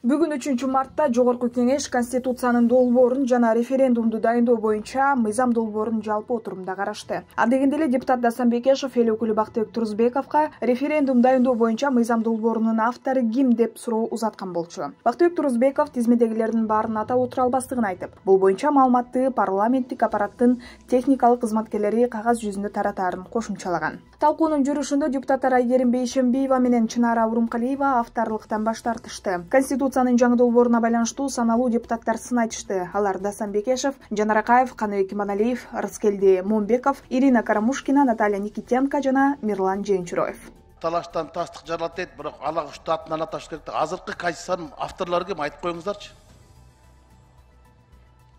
Бүгүн 3 мартта Жогорку Кеңеш Конституциянын долбоорун жана референдумду дайындоо боюнча мыйзам долбоорун жалпы отурумда карашты. Андегенде эле депутат Дасан Бекешев эл өкүлү Бактыбек Турузбековго референдум дайындоо боюнча мыйзам долбоорунун автору ким деп суроо узаткан болчу. Бактыбек Турузбеков тизмедегилердин баарын атап отура албастыгын айтып, бул боюнча маалыматты парламенттик аппараттын техникалык кызматкерлери кагаз жүзүндө таратаарын кошумчалаган. Талкуунун жүрүшүндө депутаттар Айгерим Бейшембиева менен Чынара Урумкалиева авторлуктан баш тартышты. Конституциянын жаңы долбооруна байланыштуу саналуу депутаттар сын айтышты. Алар Дасан Бекешев, Жанар Акаев, Каныбек Иманалиев, Рыскелди Момбеков, Ирина Карамушкина, Наталья Никитенко жана Мирлан Жээнчуроев. Талаштан тастык жаралат дейт, бирок алак штатынан аташ керек. Азыркы Конституциянын авторлору ким айтып коюңуздарчы.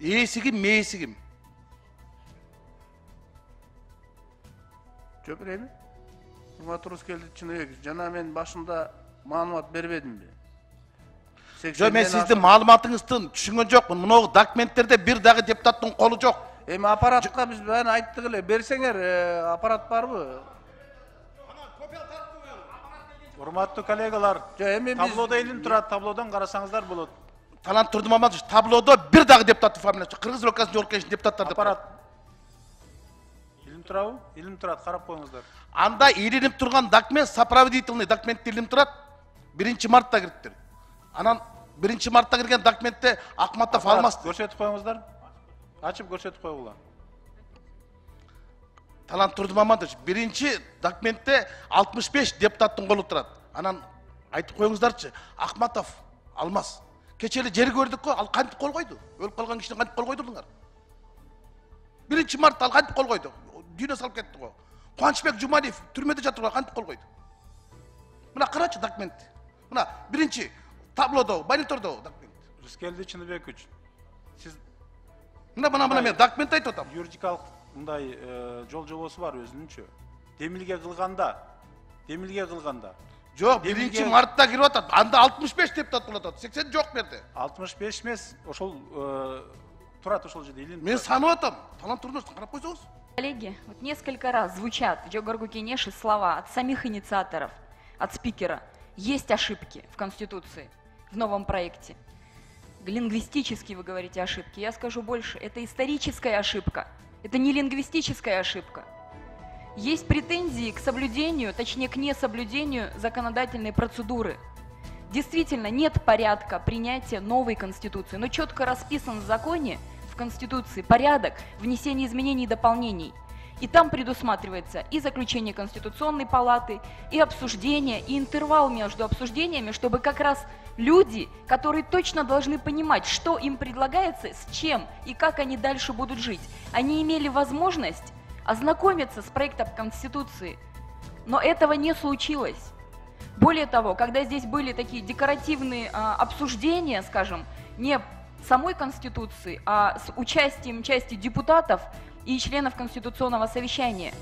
Ээси ким, мээси ким? Жок эми. Рыскелди Чыныбеков, жана мен башында маалымат бербедимби? Жок, мен сиздин маалыматыңызды түшүнгөн жокмун. Мына документтерде бир дагы депутаттын колу жок. Эми аппаратка биз бааны айттык эле. Берсеңер, аппарат барбы? Урматтуу коллегалар, таблода илим турат, таблодан карасаңыздар болот. Талант Турдумаматович, таблодо бир дагы депутаттын фамилиясы. Кыргыз Республикасынын Жогорку Кеңешинин депутаттары деп. Аппарат. Илим турабы? Илим турат, карап коюңуздар. Анда илинип турган документ, сопроводительный документ илинип турат. 1 мартта кириптир. Анан 1 мартта кирген документте Акматов алмас. Көрсөтүп коюңуздар. Ачып көрсөтүп койгула. Талант Турдумаматович, 1 документте 65 депутаттын колу турат. Анан айтып коюңуздарчы, Акматов алмас. Кечели жер көрдүк го, ал кантип кол койду? Өлүп калган кишини кантип кол койдуңар? 1 мартта ал кантип кол койду? Дүйнө салып кетти го. Кубанычбек Жумалиев түрмөдө жатырга кантип кол койду? Мына карачы документти. Мына 1 таблодо, монитордо документ. Рыскелди Чыныбекович, сиз мына мен документ айтып атам. Юридикалык мындай жол жобосу бар өзүнүнчө. Демилге кылганда. Жок, 1 мартта кирип атат. Анда 65 депутат болот атат. 80 жок берди. 65 эмес, ошол турат ошол жерде илин. Мен санап атам. Талант Турдумович, карап койсоңуз. Коллеги, вот несколько раз звучат в Жогорку Кеңеше слова от самих инициаторов, от спикера. Есть ошибки в Конституции, в новом проекте. Лингвистически вы говорите ошибки. Я скажу больше, это историческая ошибка. Это не лингвистическая ошибка. Есть претензии к соблюдению, точнее к несоблюдению законодательной процедуры. Действительно, нет порядка принятия новой Конституции, но четко расписан в законе, в Конституции, порядок внесения изменений и дополнений. И там предусматривается и заключение Конституционной палаты, и обсуждение, и интервал между обсуждениями, чтобы как раз люди, которые точно должны понимать, что им предлагается, с чем и как они дальше будут жить, они имели возможность ознакомиться с проектом Конституции. Но этого не случилось. Более того, когда здесь были такие декоративные обсуждения, скажем, не самой Конституции, а с участием части депутатов и членов Конституционного совещания,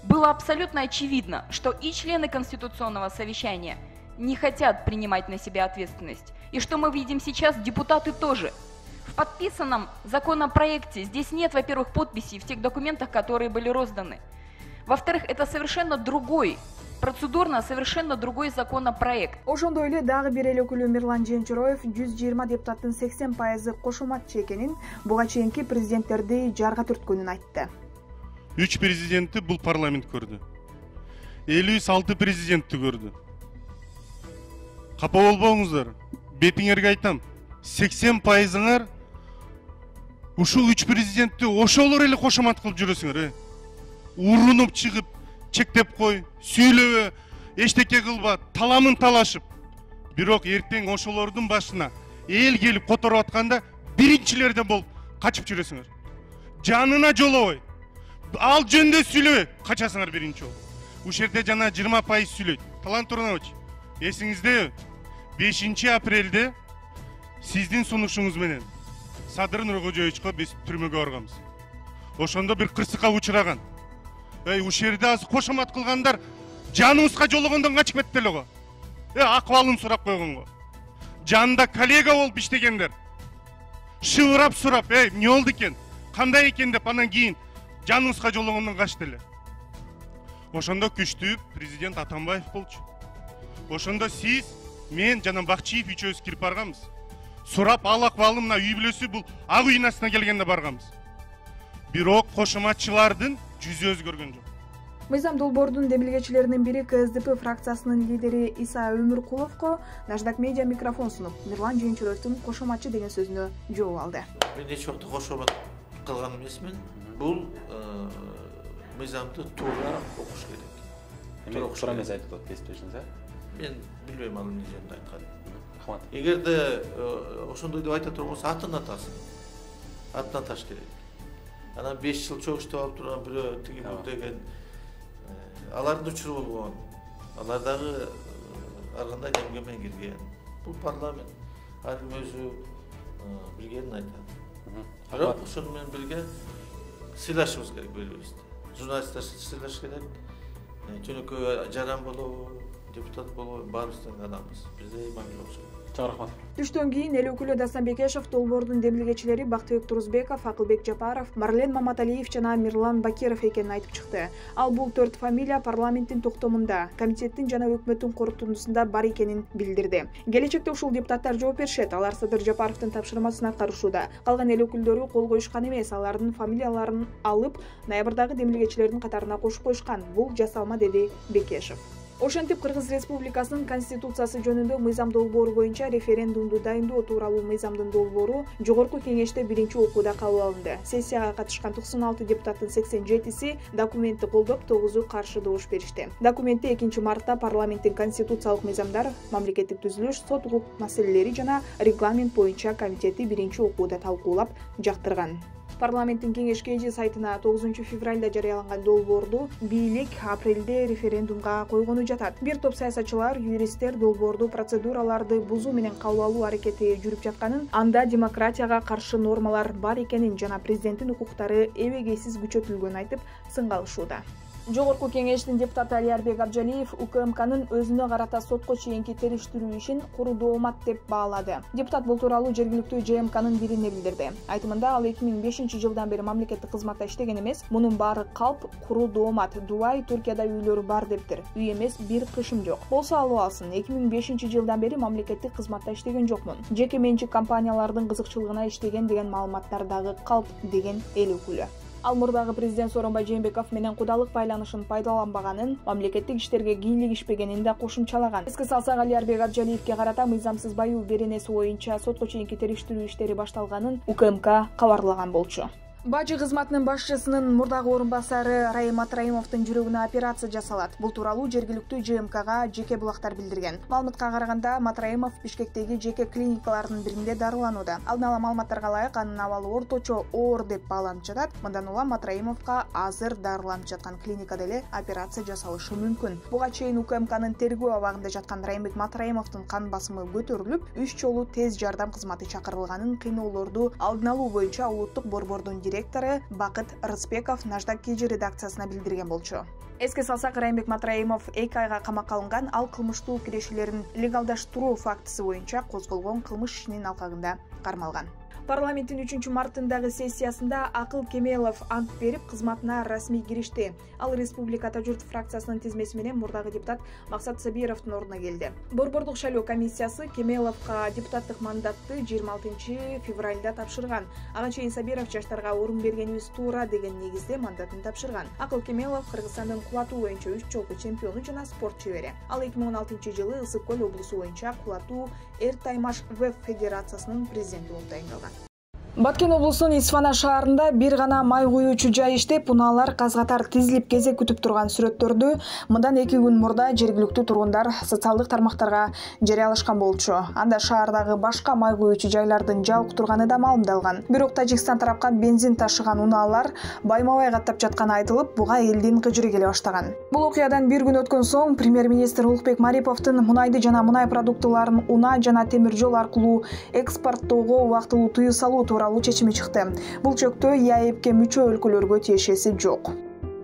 было абсолютно очевидно, что и члены Конституционного совещания не хотят принимать на себя ответственность. И что мы видим сейчас, депутаты тоже. В подписанном законопроекте здесь нет, во-первых, подписей в тех документах, которые были розданы. Во-вторых, это совершенно другой, процедурно совершенно другой законопроект. Ошондой эле дагы бир эл өкүлү Мирлан Жээнчуроев 120 депутаттын 80% кошуматчы экенин, буга чейинки президенттерди жарга түрткөнүн айтты. 3 президентти бул парламент көрдү. 56 президентти көрдү. Капа болбоңуздар. Бетиңерге айтам. 80%ыңар ушул 3 президентти ошолор эле кошумат кылып жүрөсүңөр. Урунуп чыгып, чектеп кой, сүйлөбө, эчтеке кылба, таламын талашып. Бирок эртең ошолордун башына эл келип которуп атканда биринчилерде болуп качып жүрөсүңөр. Жанына жолобой. Ал жөндө сүйлөбөй, качасыңар биринчи болуп. Ушул жерде жана 20% сүйлөйт. Талант Турдумович, эсиңизде 5 апрелде сиздин сунушуңуз менен Садыр Нуркожоевичко биз түрмөгө барганбыз. Ошондо бир кырсыкка учураган. Ушул жерде азыр кошумат кылгандар жаныбызга жологондон качып кетти эле го. Акыбалын сурап койгонго. Жанында коллега болуп иштегендер. Шыбырап сурап, эмне болду экен? Кандай экен деп анан кийин жаныбызга жологондон качты эле. Ошондо күчтүү президент Атамбаев болчу. Ошондо сиз мен жана Бакчиев үчөөбүз кирип барганбыз. Сурап ал акыбалы мына үй бүлөсү бул ак үй астына келгенде барганбыз. Бирок кошоматчылардын жүзү өзгөргөн жок. Мыйзам долбоордун демилгечилеринин бири КСДП фракциясынын лидери Иса Өмүркуловго Наждак медиа микрофон сунуп, Мирлан Жээнчүрөөевдүн кошоматчы деген сөзүнө жооп алды. Мен эч убакта кошомат кылган эмесмин. Бул мыйзамды туура окуш керек. Туура эмес айтып атат, кесиптешиңиз, Мен билбейм ал эмне жөнүндө айтканын. Рахмат. Эгерде ошондой деп айта турган болсо атын атасын. Атын аташ керек. Анан 5 жыл чогуу иштеп алып турган бирөө тиги бул деген алардын учуру болгон. Алар дагы ар кандай эмге менен кирген. Бул парламент ар ким өзү билгенин айтат. Бирок ошону менен бирге сыйлашыбыз керек бири-бирибизди. Журналисттер сыйлаш керек. Жөнөкөй жаран болобу, депутат болобу, баарыбыз тең адамбыз. Бизде мамиле окшойт. Чоң рахмат. Түштөн кийин эл өкүлү Дастан Бекешев, долбоордун демилгечилери Бактыбек Турузбеков, Акылбек Жапаров, Марлен Маматалиев жана Мирлан Бакиров экенин айтып чыкты. Ал бул 4 фамилия парламенттин токтомунда, комитеттин жана өкмөттүн корутундусунда бар экенин билдирди. Келечекте ушул депутаттар жооп беришет. Алар Садыр Жапаровдун тапшырмасын аткарышууда. Калган эл өкүлдөрү кол коюшкан эмес, алардын фамилияларын алып, ноябрдагы демилгечилердин катарына кошуп койушкан. Бул жасалма, деди Бекешев. Ошентип Кыргыз Республикасынын Конституциясы жөнүндө мыйзам долбоору боюнча референдумду дайындоо тууралуу мыйзамдын долбоору Жогорку Кеңеште биринчи окууда кабыл алынды. Сессияга катышкан 96 депутаттын 87-си документти колдоп, 9-у каршы добуш беришти. Документте 2-мартта парламенттин конституциялык мыйзамдар, мамлекеттик түзүлүш, сот укук маселелери жана регламент боюнча комитети биринчи окууда талкуулап жактырган. Парламенттин кеңеш KG сайтына 9 февралда жарыяланган долбоорду бийлик апрелде референдумга койгону жатат. Бир топ саясатчылар, юристтер долбоорду процедураларды бузуу менен кабыл алуу аракети жүрүп жатканын, анда демократияга каршы нормалар бар экенин жана президенттин укуктары эбегейсиз күчөтүлгөнүн айтып сынга алышууда. Жогорку Кеңештин депутаты Алиарбек Абжалиев УКМКнын өзүнө карата сотко чейинки териштирүү ишин куру доомат деп баалады. Депутат бул тууралуу жергиликтүү ЖМКнын бирине билдирди. Айтымында ал 2005 жылдан бери мамлекеттик кызматта иштеген эмес, мунун баары калп, куру доомат, Дубай, Туркияда үйлөрү бар дептир. Үй эмес, бир кышым жок. Болсо алып алсын. 2005 жылдан бери мамлекеттик кызматта иштеген жокмун. Жеке менчик компаниялардын кызыкчылыгына иштеген деген маалыматтар дагы калп, деген эл өкүлү. Ал мурдагы президент Сооронбай Жээнбеков менен кудалык байланышын пайдаланбаганын, мамлекеттик иштерге кийлигишпегенин да кошумчалаган. Эске салсак, Алиарбек Абжалиевке карата мыйзамсыз баюу беренеси боюнча сотко чейинки териштирүү иштери башталганын УКМК кабарлаган болчу. Бажы кызматынын башчысынын мурдагы орун басары Раим Матраимовдун жүрөгүнө операция жасалат. Бул тууралуу жергиликтүү ЖМКга жеке булактар билдирген. Маалыматка караганда, Матраимов Бишкектеги жеке клиникалардын биринде дарыланууда. Алдын ала маалыматтарга ылайык, анын абалы орточо оор деп бааланып жатат. Мындан улам Матраимовго азыр дарыланып жаткан клиникада эле операция жасалышы мүмкүн. Буга чейин УКМКнын тергөө абагында жаткан Раймбек Матраимовдун кан басымы көтөрүлүп, 3 жолу тез жардам кызматы чакырылганын, кыйноолорду алдын алуу боюнча улуттук борбордун директору Бакыт Рыспеков Наждак KG редакциясына билдирген болчу. Эске салсак, Раймбек Матраимов 2 айга камакка алынган. Ал кылмыштуу кирешилерин легалдаштыруу фактысы боюнча козголгон кылмыш ишинин алкагында кармалган. Парламенттин 3-мартындагы сессиясында Акыл Кемелов ант берип, кызматына расмий киришти. Ал Республикада журт фракциясынын тизмеси менен мурдагы депутат Максат Сабировдун ордуна келди. Борбордук шайлоо комиссиясы Кемеловго депутаттык мандатты 26 февралда тапшырган. Ага чейин Сабиров жаштарга орун бергенибиз туура деген негизде мандатын тапшырган. Акыл Кемелов Кыргызстандын кулатуу боюнча 3 жолку чемпиону жана спорт чебери. Ал 2016 жылы Ысык Көл облусу боюнча кулатуу Эр Таймаш веб федерациясынын президенти болуп тайындалган. Баткен облусунун Исфана шаарында бир гана май куюучу жай иштеп, унаалар каз-катар тизилип кезек күтүп турган сүрөттөрдү мындан 2 күн мурда жергиликтүү тургундар социалдык тармактарга жарыялашкан болчу. Анда шаардагы башка май куюучу жайлардын жабык турганы да маалымдалган. Бирок Тажикстан тарапка бензин ташыган унаалар байма-бай каттап жатканы айтылып, буга элдин кыжыры келе баштаган. Бул окуядан 1 күн өткөн соң премьер-министр Улукбек Мариповдун мунайды жана мунай продуктыларын унаа жана темир жол аркылуу экспорттоого убактылуу тыюу салуу чечими чыкты. Бул чөктө ИАЭПке мүчө өлкөлөргө тиешеси жок.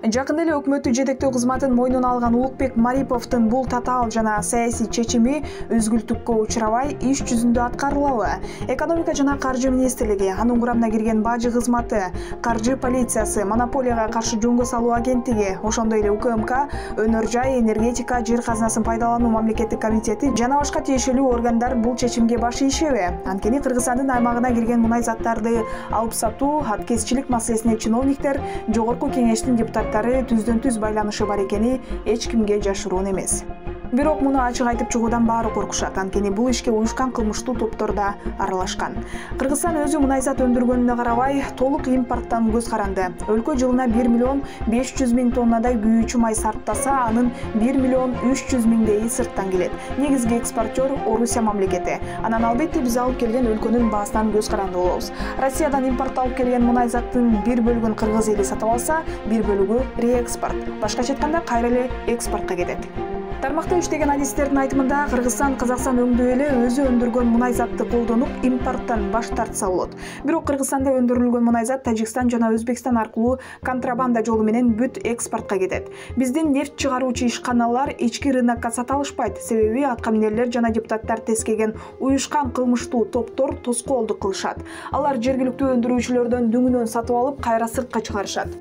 Жакында эле өкмөттү жетектөө кызматын мойнуна алган Улукбек Мариповдун бул татаал жана саясий чечими өзгүлтүккө учурабай иш жүзүндө аткарылабы? Экономика жана каржы министрлиги, анын курамына кирген бажы кызматы, каржы полициясы, монополияга каршы жөнгө салуу агенттиги, ошондой эле УКМК, өнөр жай, энергетика, жер казынасын пайдалануу мамлекеттик комитети жана башка тиешелүү органдар бул чечимге баш ийишеби? Анткени Кыргызстандын аймагына кирген мунай заттарды алып сатуу, аткезчилик маселесине чиновниктер, жогорку кеңештин депутаттары түздөн-түз байланышы бар экени эч кимге жашыруун эмес. Бирок муну ачык айтып чыгуудан баары коркушат, анткени бул ишке уюшкан кылмыштуу топтор да аралашкан. Кыргызстан өзү мунай зат өндүргөнүнө карабай, толук импорттан көз каранды. Өлкө жылына 1 миллион 500 миң тоннадай күйүүчү май сарптаса, анын 1 миллион 300 миңдейи сырттан келет. Негизги экспортер Орусия мамлекети. Анан албетте биз алып келген өлкөнүн баасынан көз каранды болобуз. Россиядан импортталып келген мунай заттын бир бөлүгүн Кыргыз эли сатып алса, бир бөлүгү реэкспорт. Башкача айтканда кайра эле экспортко кетет. Тармакта иштеген адистердин айтымында Кыргызстан Казакстан өңдөө эле өзү өндүргөн мунай затты колдонуп, импорттон баш тартса болот. Бирок Кыргызстанда өндүрүлгөн мунай зат Тажикстан жана Өзбекстан аркылуу контрабанда жолу менен бүт экспортко кетет. Биздин нефть чыгаруучу ишканалар ички рынокко сата алышпайт, себеби аткаминерлер жана депутаттар тескеген уюшкан кылмыштуу топтор тоскоолдук кылышат. Алар жергиликтүү өндүрүүчүлөрдөн дүңүнөн сатып алып, кайра сыртка чыгарышат.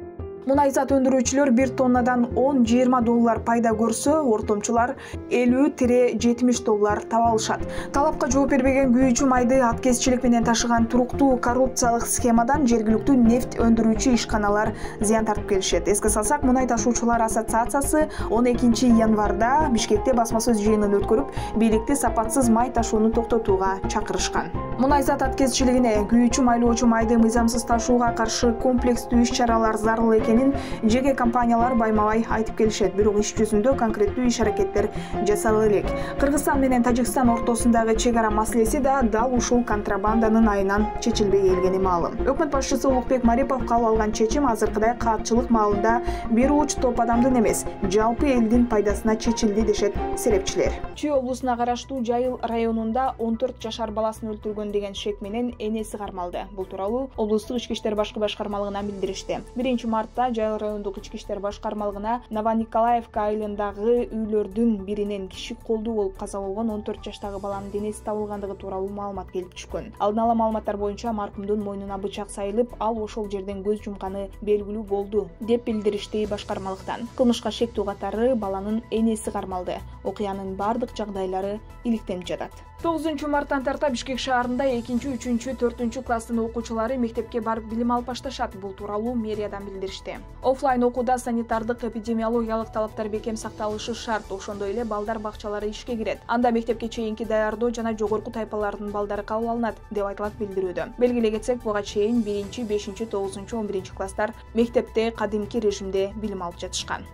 Мунай зат өндүрүүчүлөр 1 тоннадан 10-20 доллар пайда көрсө, ортомчулар 50-70 доллар таба алышат. Талапка жооп бербеген күйүүчү майды аткезчилик менен ташыган туруктуу коррупциялык схемадан жергиликтүү нефть өндүрүүчү ишканалар зыян тартып келишет. Эске салсак, Мунай ташуучулар ассоциациясы 12 январда Бишкекте басма сөз жыйынын өткөрүп, бийликти сапатсыз май ташууну токтотууга чакырышкан. Мунай зат аткезчилигине, күйүүчү майлоочу майды мыйзамсыз ташууга каршы комплекстүү иш-чаралар зарыл экенин жеке компаниялар байма-бай айтып келишет. Бирок иш жүзүндө конкреттүү иш-аракеттер жасалып элек. Кыргызстан менен Тажикстан ортосундагы чек ара маселеси да дал ушул контрабанданын айынан чечилбей келгени маалым. Өкмөт башчысы Улукбек Марипов кабыл алган чечим азыркыдай каатчылык маалында бир уч топ адамдын эмес, жалпы элдин пайдасына чечилди дешет серепчилер. Чүй облусуна караштуу Жайыл районунда 14 жашар баласын өлтүргөн деген шек менен энеси кармалды. Бул тууралуу облустук ички иштер башкы башкармалыгынан билдиришти. 1 мартта Жайыл райондук ички иштер башкармалыгына Новониколаевка айылындагы үйлөрдүн биринен киши колдуу болуп каза болгон 14 жаштагы баланын денеси табылгандыгы тууралуу маалымат келип түшкөн. Алдын ала маалыматтар боюнча маркумдун мойнуна бычак сайылып, ал ошол жерден көз жумканы белгилүү болду, деп билдиришти башкармалыктан. Кылмышка шектүү катары баланын энеси кармалды. Окуянын бардык жагдайлары иликтенип жатат. 9 марттан тарта Бишкек шаарында 2, 3, 4 класстын окуучулары мектепке барып билим алып башташат. Бул тууралуу мэриядан билдиришти. Офлайн окууда санитардык эпидемиологиялык талаптар бекем сакталышы шарт. Ошондой эле балдар бакчалары ишке кирет. Анда мектепке чейинки даярдоо жана жогорку тайпалардын балдары кабыл алынат, деп айтылат билдирүүдө. Белгилей кетсек, буга чейин 1, 5, 9, 11 класстар мектепте кадимки режимде билим алып жатышкан.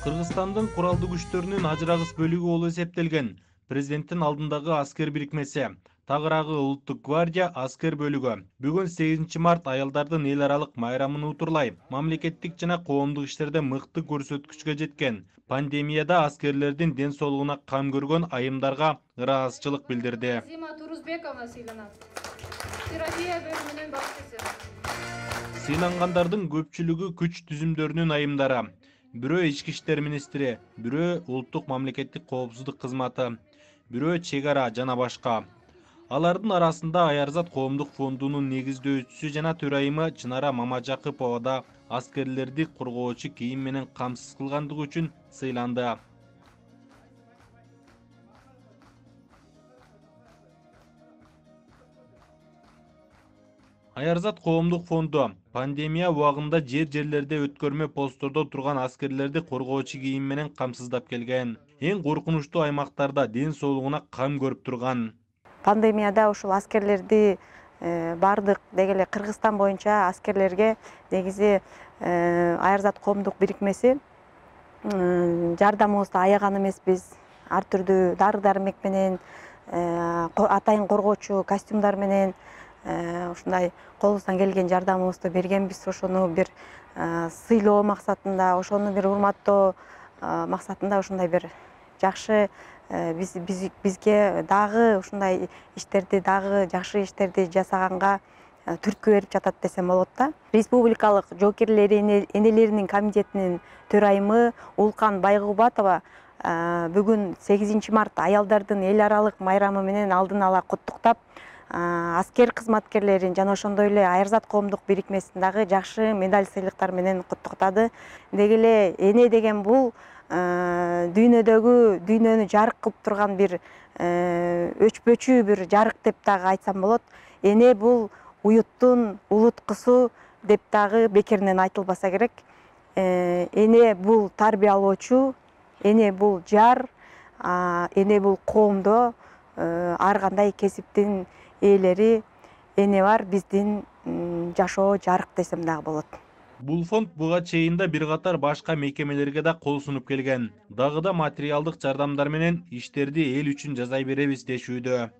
Кыргызстандын куралдуу күчтөрүнүн ажырагыс бөлүгү болуп эсептелген президенттин алдындагы аскер бирикмеси Тагыраагы улуттук гвардия аскер бөлүгү бүгүн 8 март аялдардын эл аралык майрамын утурлай мамлекеттик жана коомдук иштерде мыкты көрсөткүчкө жеткен. Пандемияда аскерлердин ден соолугуна кам көргөн айымдарга ыраазычылык билдирди. Сыйнангандардын көпчүлүгү күч түзүмдөрүнүн айымдары. Бирөө ички иштер министри, бирөө улуттук мамлекеттик коопсуздук кызматы, бирөө чек ара жана башка. Алардын арасында Аярзат коомдук фондунун негиздөөчүсү жана төрайымы Чынара Мамажакыпова да аскерлерди коргоочу кийим менен камсыз кылгандыгы үчүн сыйланды. Аярзат коомдук фонду пандемия убагында жерлерде өткөрмө посттордо турган аскерлерди коргоочу кийим менен камсыздап келген. Эң коркунучтуу аймактарда ден соолугуна кам көрүп турган. Пандемияда ушул аскерлерди бардык дегеле Кыргызстан боюнча аскерлерге негизи Аярзат коомдук бирикмеси жардамыбызды аяган эмеспиз. Ар түрдүү дары-дармек менен, атайын коргоочу костюмдар менен ушундай колубуздан келген жардамыбызды бергенбиз. Ошону бир сыйлоо максатында, ошону бир урматтоо максатында ушундай бир жакшы бизге дагы ушундай иштерди дагы жакшы иштерди жасаганга түрткү берип жатат десем болот да. Республикалык жоокерлер энелеринин комитетинин төрайымы Улкан Байгубатова бүгүн 8 март аялдардын эл аралык майрамы менен алдын ала куттуктап, аскер кызматкерлерин жана ошондой эле Айырзат коомдук бирикмесин дагы жакшы медаль сыйлыктар менен куттуктады. Деги эле эне деген бул дүйнөнү жарык кылып турган бир өчпөчү бир жарык деп дагы айтсам болот. Эне бул уюттун улуткусу деп дагы бекеринен айтылбаса керек. Эне бул тарбиялоочу, эне бул жар, эне бул коомдо ар кандай кесиптин ээлери эне бар биздин жашоо жарык десем дагы болот. Бул фонд буга чейин да бир катар башка мекемелерге да кол сунуп келген. Дагы да материалдык жардамдар менен иштерди эл үчүн жасай беребиз дешүүдө.